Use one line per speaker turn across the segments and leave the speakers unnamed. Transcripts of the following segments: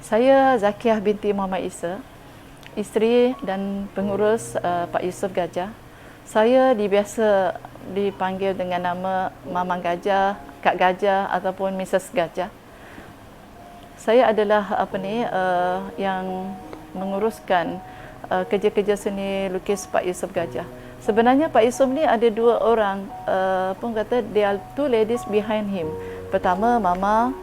Saya Zakiah binti Muhammad Isa, isteri dan pengurus Pak Yusof Gajah. Saya biasa dipanggil dengan nama Mamang Gajah, Kak Gajah ataupun Mrs. Gajah. Saya adalah yang menguruskan kerja-kerja seni lukis Pak Yusof Gajah. Sebenarnya Pak Yusof ni ada dua orang, pun kata there are two ladies behind him. Pertama, Mama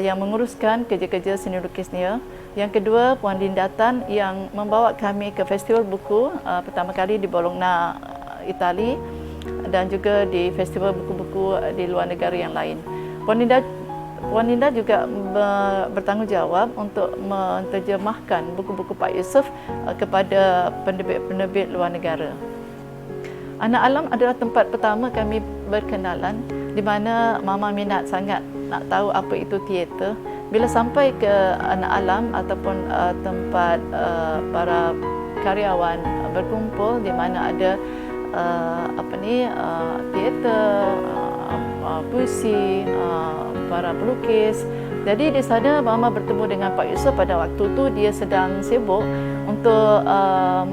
yang menguruskan kerja-kerja seni lukisnya. Yang kedua, Puan Linda Tan yang membawa kami ke festival buku pertama kali di Bologna, Itali, dan juga di festival buku-buku di luar negara yang lain. Puan Linda juga bertanggungjawab untuk menterjemahkan buku-buku Pak Yusof kepada penerbit-penerbit luar negara. Anak Alam adalah tempat pertama kami berkenalan, di mana Mama minat sangat nak tahu apa itu teater. Bila sampai ke Anak Alam ataupun tempat para karyawan berkumpul, di mana ada teater, puisi, para pelukis. Jadi di sana Mama bertemu dengan Pak Yusof. Pada waktu itu dia sedang sibuk untuk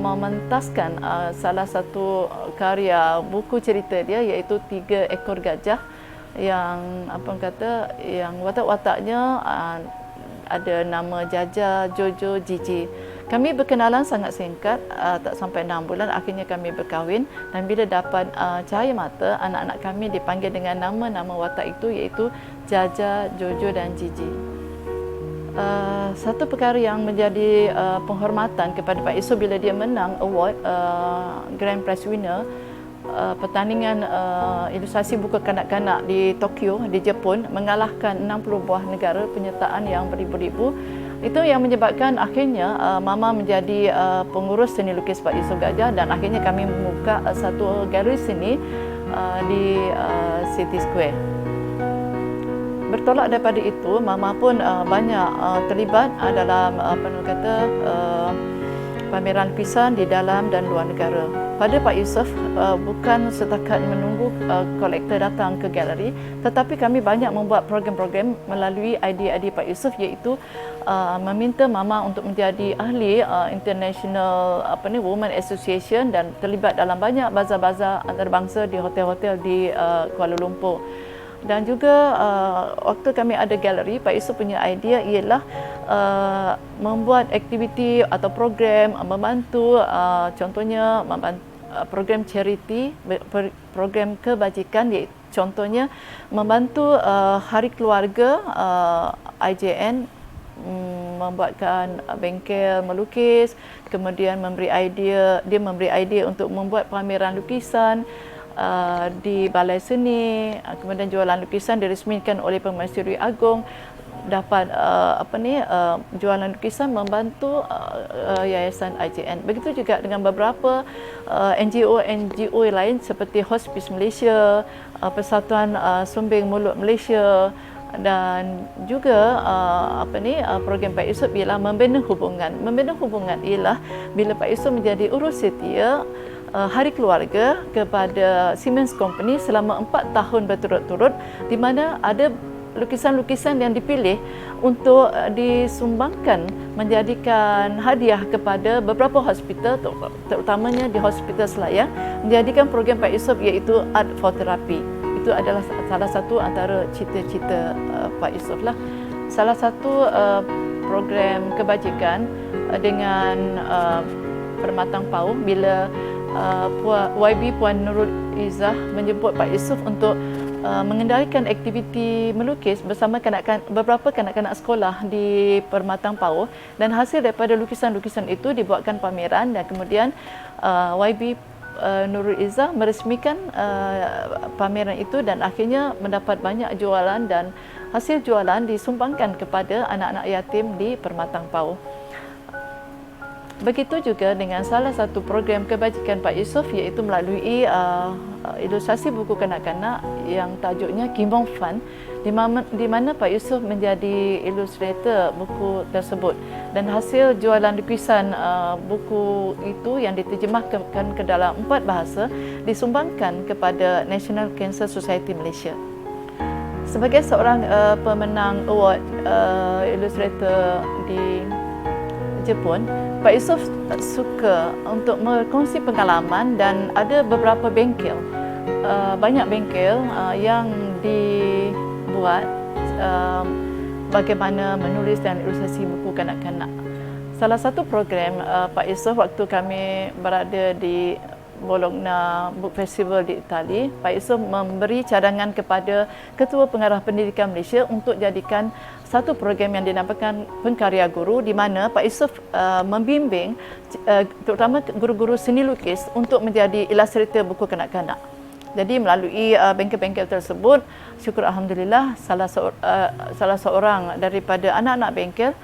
mementaskan salah satu karya buku cerita dia, iaitu 3 ekor gajah yang yang watak-wataknya ada nama Jaja, Jojo, Gigi. Kami berkenalan sangat singkat, tak sampai 6 bulan akhirnya kami berkahwin, dan bila dapat cahaya mata, anak-anak kami dipanggil dengan nama-nama watak itu, iaitu Jaja, Jojo dan Gigi. Satu perkara yang menjadi penghormatan kepada Pak Yusof bila dia menang award Grand Prize winner pertandingan ilustrasi buku kanak-kanak di Tokyo, di Jepun, mengalahkan 60 buah negara, penyertaan yang beribu-ribu. Itu yang menyebabkan akhirnya Mama menjadi pengurus seni lukis Pak Yusof Gajah, dan akhirnya kami membuka satu galeri seni di City Square. Bertolak daripada itu, Mama pun banyak terlibat dalam pameran lukisan di dalam dan luar negara. Pada Pak Yusof, bukan setakat menunggu kolektor datang ke galeri, tetapi kami banyak membuat program-program melalui idea-idea Pak Yusof, iaitu meminta Mama untuk menjadi ahli International Women Association dan terlibat dalam banyak bazar-bazar antarabangsa di hotel-hotel di Kuala Lumpur. Dan juga waktu kami ada galeri, Pak Yusof punya idea ialah membuat aktiviti atau program membantu, contohnya program charity, program kebajikan, contohnya membantu Hari Keluarga IJN membuatkan bengkel melukis, kemudian memberi idea untuk membuat pameran lukisan di Balai Seni, kemudian jualan lukisan diresmikan oleh Pemaisuri Agong. Dapat jualan lukisan membantu Yayasan IJN. Begitu juga dengan beberapa NGO lain seperti Hospice Malaysia, Persatuan Sumbing Mulut Malaysia, dan juga program Pak Yusof ialah membina hubungan. Membina hubungan ialah bila Pak Yusof menjadi urus setia Hari Keluarga kepada Siemens Company selama 4 tahun berturut-turut, di mana ada lukisan-lukisan yang dipilih untuk disumbangkan menjadikan hadiah kepada beberapa hospital, terutamanya di Hospital Selayang, menjadikan program Pak Yusof, iaitu Art for Therapy. Itu adalah salah satu antara cita-cita Pak Yusof lah. Salah satu program kebajikan dengan Permatang Pauh, bila YB Puan Nurul Izzah menjemput Pak Yusof untuk mengendalikan aktiviti melukis bersama beberapa kanak-kanak sekolah di Permatang Pauh, dan hasil daripada lukisan-lukisan itu dibuatkan pameran, dan kemudian YB Nurul Izzah meresmikan pameran itu, dan akhirnya mendapat banyak jualan, dan hasil jualan disumbangkan kepada anak-anak yatim di Permatang Pauh. Begitu juga dengan salah satu program kebajikan Pak Yusof, iaitu melalui ilustrasi buku kanak-kanak yang tajuknya Kimbong Fun, di mana Pak Yusof menjadi ilustrator buku tersebut, dan hasil jualan lukisan buku itu yang diterjemahkan ke dalam 4 bahasa disumbangkan kepada National Cancer Society Malaysia. Sebagai seorang pemenang award illustrator di Jepun, Pak Yusof suka untuk berkongsi pengalaman dan ada beberapa bengkel, banyak bengkel yang dibuat bagaimana menulis dan ilustrasi buku kanak-kanak. Salah satu program Pak Yusof waktu kami berada di Bologna Book Festival di Itali, Pak Yusof memberi cadangan kepada Ketua Pengarah Pendidikan Malaysia untuk jadikan satu program yang dinamakan Pengkarya Guru, di mana Pak Yusof membimbing terutama guru-guru seni lukis untuk menjadi ilustrator buku kanak-kanak. Jadi melalui bengkel-bengkel tersebut, syukur Alhamdulillah salah seorang daripada anak-anak bengkel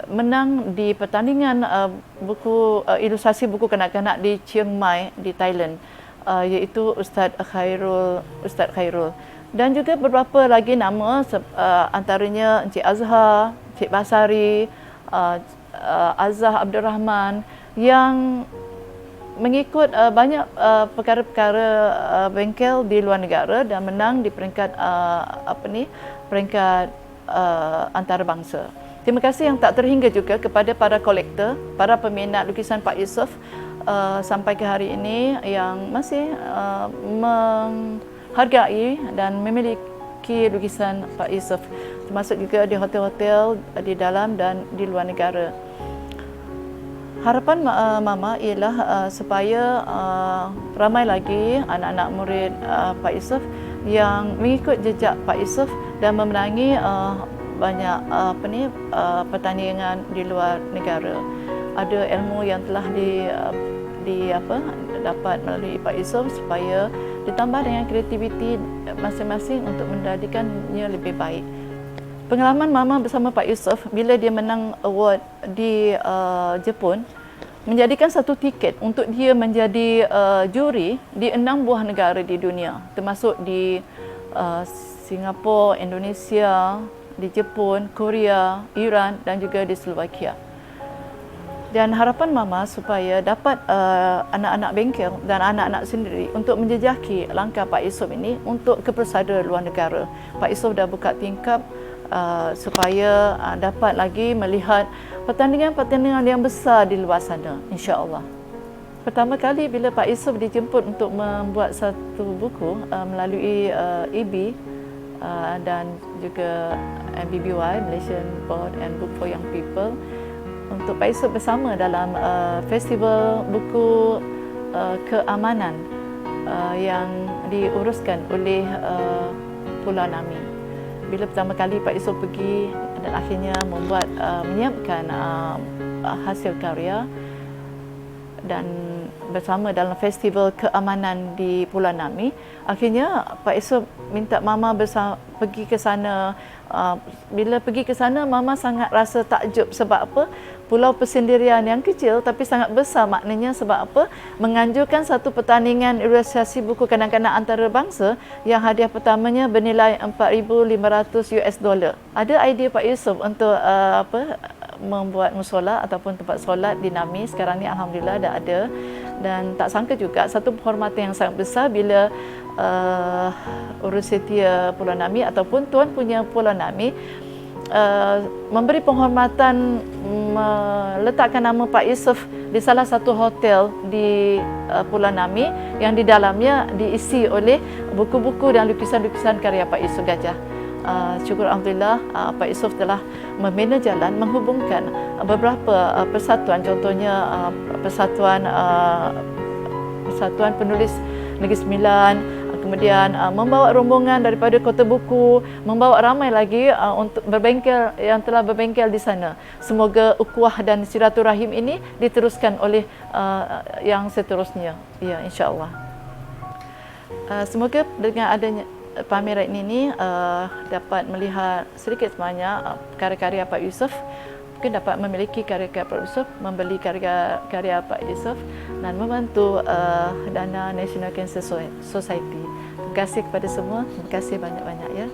menang di pertandingan buku ilustrasi buku kanak-kanak di Chiang Mai di Thailand, iaitu Ustaz Khairul. Dan juga beberapa lagi nama, antaranya Encik Azhar, Encik Basari, Azhar Abdul Rahman, yang mengikut banyak perkara-perkara bengkel di luar negara dan menang di peringkat peringkat antarabangsa. Terima kasih yang tak terhingga juga kepada para kolektor, para peminat lukisan Pak Yusof sampai ke hari ini yang masih menghargai dan memiliki lukisan Pak Yusof, termasuk juga di hotel-hotel di dalam dan di luar negara. Harapan Mama ialah supaya ramai lagi anak-anak murid Pak Yusof yang mengikut jejak Pak Yusof dan memenangi banyak pertandingan di luar negara. Ada ilmu yang telah dapat melalui Pak Yusof supaya ditambah dengan kreativiti masing-masing untuk menjadikannya lebih baik. Pengalaman Mama bersama Pak Yusof bila dia menang award di Jepun menjadikan satu tiket untuk dia menjadi juri di 6 buah negara di dunia, termasuk di Singapura, Indonesia, di Jepun, Korea, Iran dan juga di Slovakia. Dan harapan Mama supaya dapat anak-anak bengkel dan anak-anak sendiri untuk menjejaki langkah Pak Yusof ini untuk ke persada luar negara. Pak Yusof dah buka tingkap supaya dapat lagi melihat pertandingan-pertandingan yang besar di luar sana, insya-Allah. Pertama kali bila Pak Yusof dijemput untuk membuat satu buku melalui EB dan juga MBBY, Malaysian Board and Book for Young People, untuk Pak Yusof bersama dalam festival buku keamanan yang diuruskan oleh Pulau Nami. Bila pertama kali Pak Yusof pergi dan akhirnya menyiapkan hasil karya dan bersama dalam festival keamanan di Pulau Nami, akhirnya Pak Yusof minta Mama pergi ke sana. Bila pergi ke sana, Mama sangat rasa takjub. Sebab apa? Pulau persendirian yang kecil tapi sangat besar, maknanya sebab apa? Menganjurkan satu pertandingan ilustrasi buku kanak-kanak antarabangsa yang hadiah pertamanya bernilai $4,500. Ada idea Pak Yusof untuk membuat musola ataupun tempat solat di Nami. Sekarang ni alhamdulillah dah ada, dan tak sangka juga satu penghormatan yang sangat besar bila Urusetia Pulau Nami ataupun tuan punya Pulau Nami memberi penghormatan meletakkan nama Pak Yusof di salah satu hotel di Pulau Nami yang di dalamnya diisi oleh buku-buku dan lukisan-lukisan karya Pak Yusof Gajah. Syukur Alhamdulillah Pak Yusof telah membina jalan menghubungkan beberapa persatuan, contohnya Persatuan Penulis Negeri Sembilan, kemudian membawa rombongan daripada Kota Buku, membawa ramai lagi untuk berbengkel yang telah berbengkel di sana. Semoga ukhuwah dan silaturahim ini diteruskan oleh yang seterusnya. Ya, insya-Allah. Semoga dengan adanya pameran ini dapat melihat sedikit sebanyak karya-karya Pak Yusof. Mungkin dapat memiliki karya-karya Pak Yusof, membeli karya-karya Pak Yusof dan membantu dana National Cancer Society. Terima kasih kepada semua. Terima kasih banyak-banyak ya.